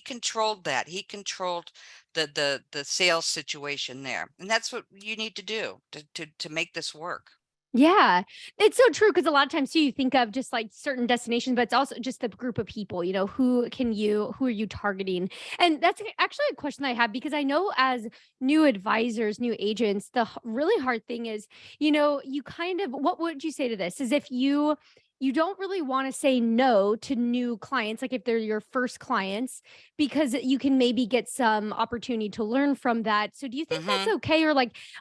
controlled that. He controlled the sales situation there. And that's what you need to do to make this work. Yeah, it's so true because a lot of times too, you think of just like certain destinations, but it's also just the group of people, who are you targeting? And that's actually a question I have because I know as new advisors, new agents, the really hard thing is, you kind of, what would you say to this? Is if you don't really want to say no to new clients, like if they're your first clients, because you can maybe get some opportunity to learn from that. So do you think that's okay?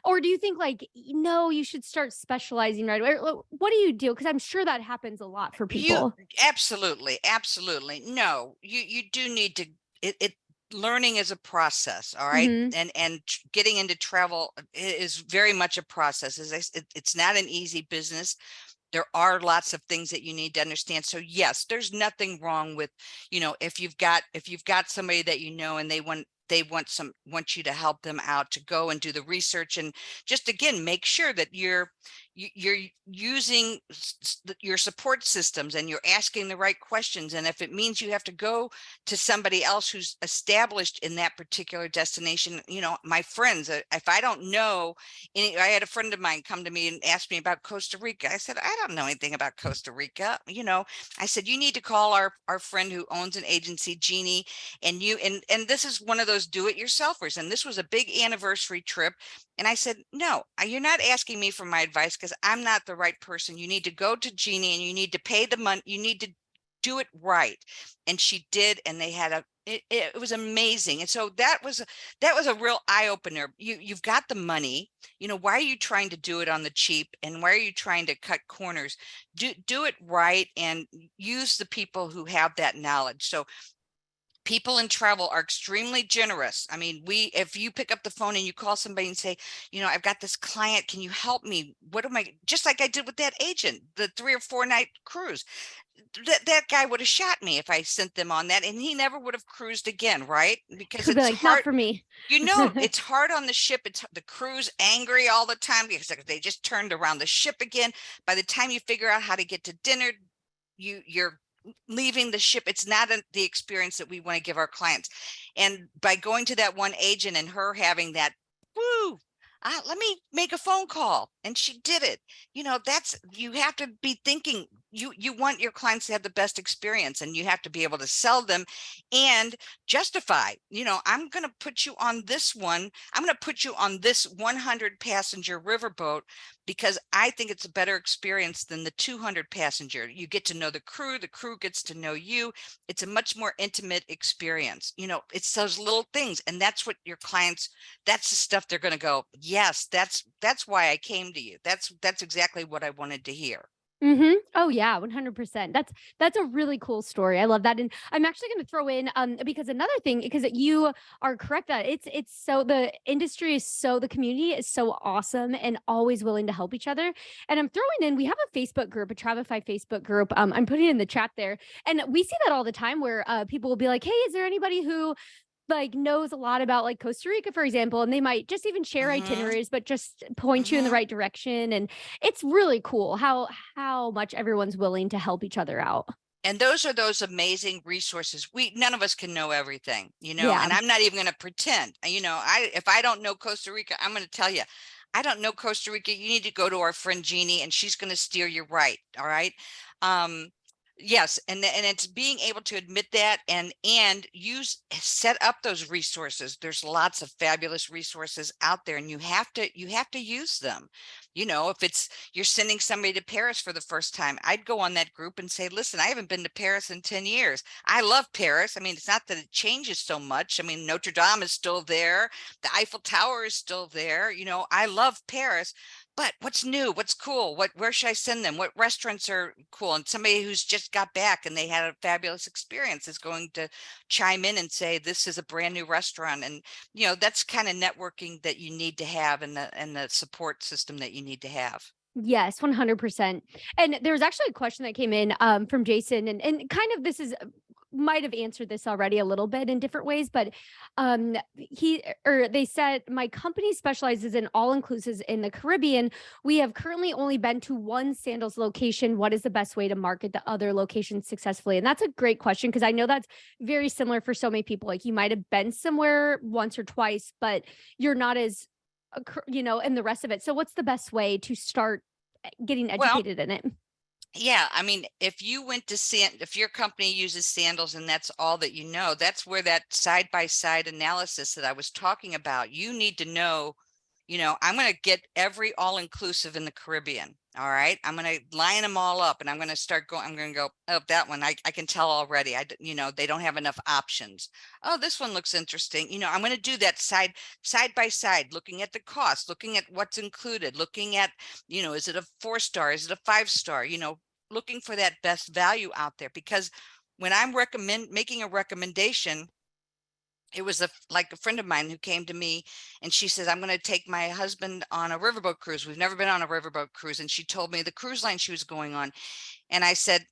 Or do you think no, you should start specializing right away? What do you do? Because I'm sure that happens a lot for people. Absolutely. No, you do need to, learning is a process. All right. Mhm. And getting into travel is very much a process. It's not an easy business. There are lots of things that you need to understand. So yes, there's nothing wrong with, if you've got somebody that and they want you to help them out to go and do the research, and just again make sure that you're using your support systems and you're asking the right questions. And if it means you have to go to somebody else who's established in that particular destination, my friends, if I don't know I had a friend of mine come to me and ask me about Costa Rica. I said, I don't know anything about Costa Rica. I said, you need to call our friend who owns an agency, Jeannie, and this is one of those do-it-yourselfers. And this was a big anniversary trip. And I said, no, you're not asking me for my advice because I'm not the right person. You need to go to Jeannie and you need to pay the money. You need to do it right. And she did. And they had it was amazing. And so that was a real eye opener. You've got the money, why are you trying to do it on the cheap? And why are you trying to cut corners? Do it right and use the people who have that knowledge. So people in travel are extremely generous. I mean, if you pick up the phone and you call somebody and say, I've got this client, can you help me? Just like I did with that agent, the 3 or 4 night cruise. That guy would have shot me if I sent them on that, and he never would have cruised again, right? Because Could be it's like, hard not for me. it's hard on the ship. It's the crew's angry all the time because they just turned around the ship again. By the time you figure out how to get to dinner, you're leaving the ship. It's not the experience that we want to give our clients. And by going to that one agent and her having that, woo, let me make a phone call, and she did it. You have to be thinking, you want your clients to have the best experience, and you have to be able to sell them and justify, I'm going to put you on this one. I'm going to put you on this 100 passenger riverboat because I think it's a better experience than the 200 passenger. You get to know the crew gets to know you. It's a much more intimate experience. It's those little things. And that's what your clients, that's the stuff they're going to go, yes, that's why I came to you. That's exactly what I wanted to hear. Oh yeah, 100%. That's a really cool story. I love that. And I'm actually going to throw in because another thing, because you are correct that it's so the industry is so the community is so awesome and always willing to help each other. And I'm throwing in, we have a Facebook group, a Travefy Facebook group. I'm putting it in the chat there. And we see that all the time where people will be like, hey, is there anybody who knows a lot about Costa Rica, for example, and they might just even share itineraries, but just point you in the right direction. And it's really cool how much everyone's willing to help each other out. And those are those amazing resources. None of us can know everything, Yeah. and I'm not even going to pretend, if I don't know Costa Rica, I'm going to tell you, I don't know Costa Rica. You need to go to our friend Jeannie and she's going to steer you right. All right. Um, yes. And it's being able to admit that and set up those resources. There's lots of fabulous resources out there and you have to use them. If it's, you're sending somebody to Paris for the first time, I'd go on that group and say, listen, I haven't been to Paris in 10 years. I love Paris. I mean, it's not that it changes so much. I mean, Notre Dame is still there. The Eiffel Tower is still there. I love Paris, but what's new? What's cool? Where should I send them? What restaurants are cool? And somebody who's just got back and they had a fabulous experience is going to chime in and say, this is a brand new restaurant. And, that's kind of networking that you need to have and the support system that you need to have. Yes, 100%. And there was actually a question that came in from Jason, and kind of this is might have answered this already a little bit in different ways, but they said, my company specializes in all inclusives in the Caribbean. We have currently only been to one sandals location. What is the best way to market the other locations successfully? And that's a great question, because I know that's very similar for so many people. Like, you might have been somewhere once or twice, but you're not as and the rest of it. So what's the best way to start getting educated in it? Yeah, I mean, if your company uses sandals and that's all that that's where that side-by-side analysis that I was talking about, you need to know, I'm going to get every all-inclusive in the Caribbean. All right. I'm going to line them all up and I'm going to go, oh, that one, I can tell already. They don't have enough options. Oh, this one looks interesting. I'm going to do that side by side, looking at the cost, looking at what's included, looking at, is it a 4-star? Is it a 5-star? Looking for that best value out there, because when I'm making a recommendation, it was like a friend of mine who came to me and she says, I'm going to take my husband on a riverboat cruise. We've never been on a riverboat cruise. And she told me the cruise line she was going on. And I said,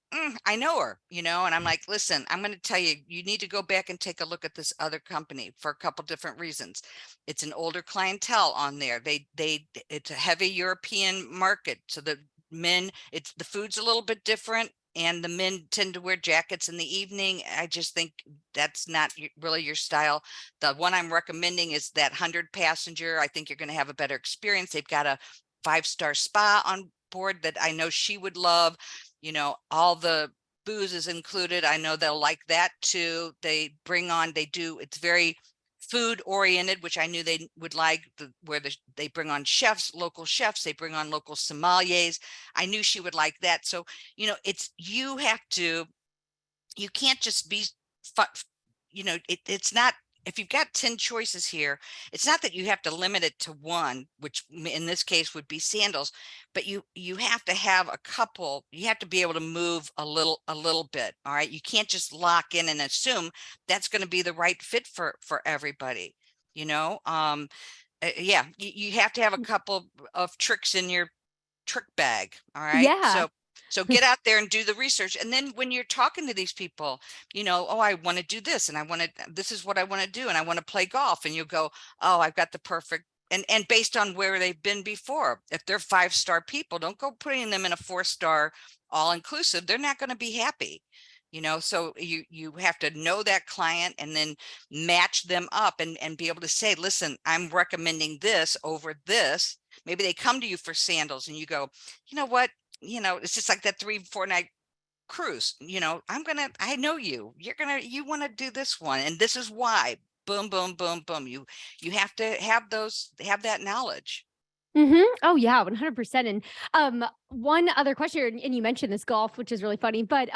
I know her, and I'm like, listen, I'm going to tell you, you need to go back and take a look at this other company for a couple different reasons. It's an older clientele on there. It's a heavy European market. So the food's a little bit different. And the men tend to wear jackets in the evening. I just think that's not really your style. The one I'm recommending is that 100 passenger. I think you're going to have a better experience. They've got a 5-star spa on board that I know she would love. All the booze is included. I know they'll like that too. It's very food oriented, which I knew they would like, they bring on local chefs, they bring on local sommeliers. I knew she would like that. So, you can't just be, it's not, if you've got 10 choices here, it's not that you have to limit it to one, which in this case would be sandals, but you have to have a couple. You have to be able to move a little bit. All right. You can't just lock in and assume that's going to be the right fit for everybody. Yeah, you have to have a couple of tricks in your trick bag. All right. Yeah. So get out there and do the research. And then when you're talking to these people, oh, I want to do this and this is what I want to do. And I want to play golf. And you go, oh, I've got the perfect. And based on where they've been before, if they're 5-star people, don't go putting them in a 4-star all inclusive. They're not going to be happy. So you have to know that client and then match them up and be able to say, listen, I'm recommending this over this. Maybe they come to you for sandals and you go, you know what? It's just like that 3-4 night cruise. I know you, you want to do this one. And this is why. Boom, boom, boom, boom. You have to have that knowledge. Oh yeah, 100%. And one other question, and you mentioned this golf, which is really funny, but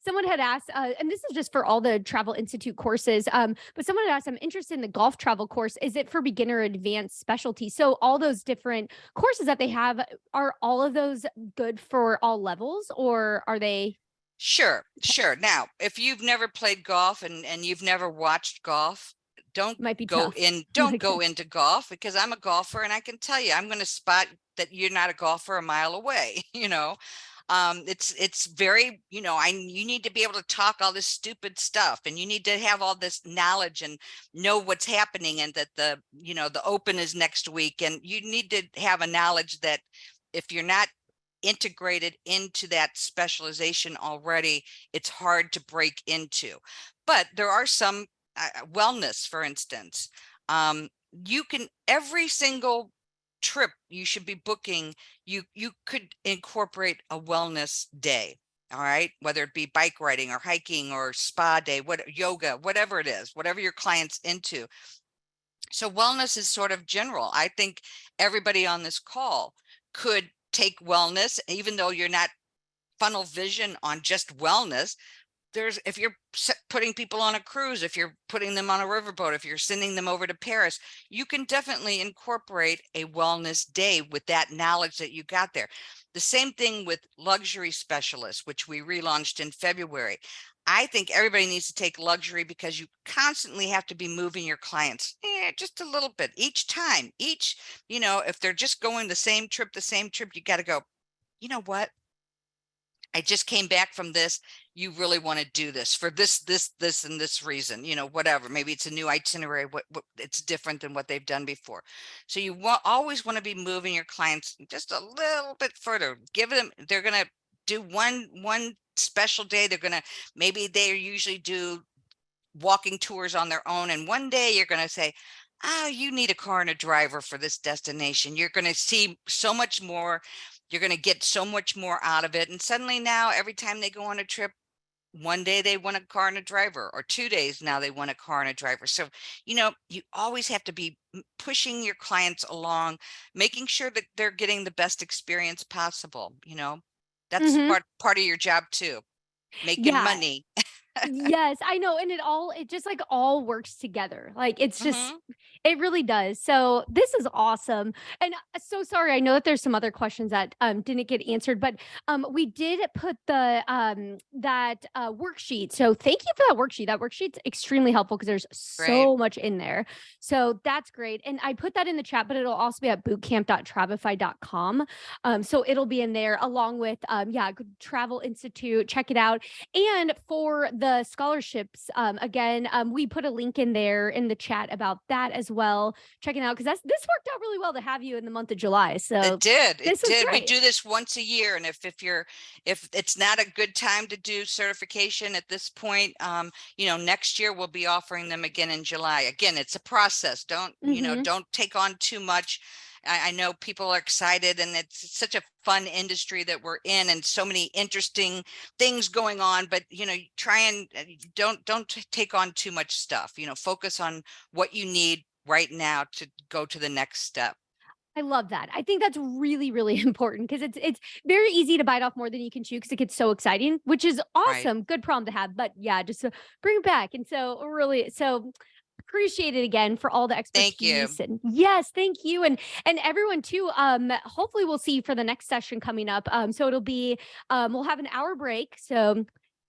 someone had asked, and this is just for all the Travel Institute courses, but someone had asked, I'm interested in the golf travel course. Is it for beginner or advanced specialty? So all those different courses that they have, are all of those good for all levels, or are they? Sure. Now, if you've never played golf and you've never watched golf, don't go into golf, because I'm a golfer and I can tell you, I'm going to spot that you're not a golfer a mile away. It's very, you need to be able to talk all this stupid stuff, and you need to have all this knowledge and know what's happening, and that the Open is next week, and you need to have a knowledge that if you're not integrated into that specialization already, it's hard to break into. But there are some wellness, for instance. You can, every single trip you should be booking, you could incorporate a wellness day. All right, whether it be bike riding or hiking or spa day, what, yoga, whatever it is, whatever your client's into. So wellness is sort of general. I think everybody on this call could take wellness, even though you're not funnel vision on just wellness. There's, if you're putting people on a cruise, if you're putting them on a riverboat, if you're sending them over to Paris, you can definitely incorporate a wellness day with that knowledge that you got there. The same thing with luxury specialists, which we relaunched in February. I think everybody needs to take luxury because you constantly have to be moving your clients just a little bit each time. Each, you know, if they're just going the same trip, you got to go, you know what? I just came back from this. You really want to do this for this, and this reason, you know, whatever. Maybe it's a new itinerary. What it's different than what they've done before. So you always want to be moving your clients just a little bit further. Give them, they're going to do one special day. They're going to, maybe they usually do walking tours on their own. And one day you're going to say, oh, you need a car and a driver for this destination. You're going to see so much more. You're going to get so much more out of it. And suddenly now, every time they go on a trip, one day they want a car and a driver, or 2 days now they want a car and a driver. So, you know, you always have to be pushing your clients along, making sure that they're getting the best experience possible. You know, that's part of your job too, making money. Yes, I know. And it just like all works together. Like it's just, it really does. So this is awesome. And so sorry, I know that there's some other questions that didn't get answered, but we did put the that worksheet. So thank you for that worksheet. That worksheet's extremely helpful because there's so much in there. So that's great. And I put that in the chat, but it'll also be at bootcamp.travefy.com. So it'll be in there along with Travel Institute. Check it out. And for the scholarships, again, we put a link in there in the chat about that as well. Check it out because this worked out really well to have you in the month of July. So it did. Great. We do this once a year, and if it's not a good time to do certification at this point, you know, next year we'll be offering them again in July. Again, it's a process. Don't you know? Don't take on too much. I know people are excited, and it's such a fun industry that we're in, and so many interesting things going on. But you know, try and don't take on too much stuff. You know, focus on what you need right now to go to the next step. I love that. I think that's really, really important because it's very easy to bite off more than you can chew because it gets so exciting, which is awesome. Right. Good problem to have. But yeah, just bring it back. And so appreciate it again for all the expertise. Thank you. And yes, thank you. And everyone too, hopefully we'll see you for the next session coming up. So it'll be, we'll have an hour break. So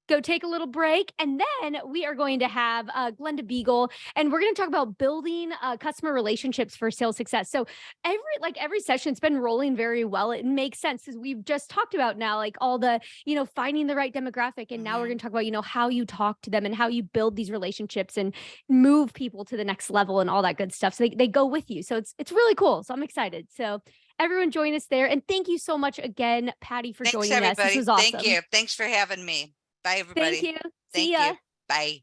go take a little break. And then we are going to have Glenda Beagle, and we're going to talk about building customer relationships for sales success. So every session, it's been rolling very well. It makes sense because we've just talked about now, like all the, you know, finding the right demographic. And now we're going to talk about, you know, how you talk to them and how you build these relationships and move people to the next level and all that good stuff. So they go with you. So it's really cool. So I'm excited. So everyone join us there. And thank you so much again, Patty, for joining us. This was awesome. Thank you. Thanks for having me. Bye, everybody. Thank you. See ya. Bye.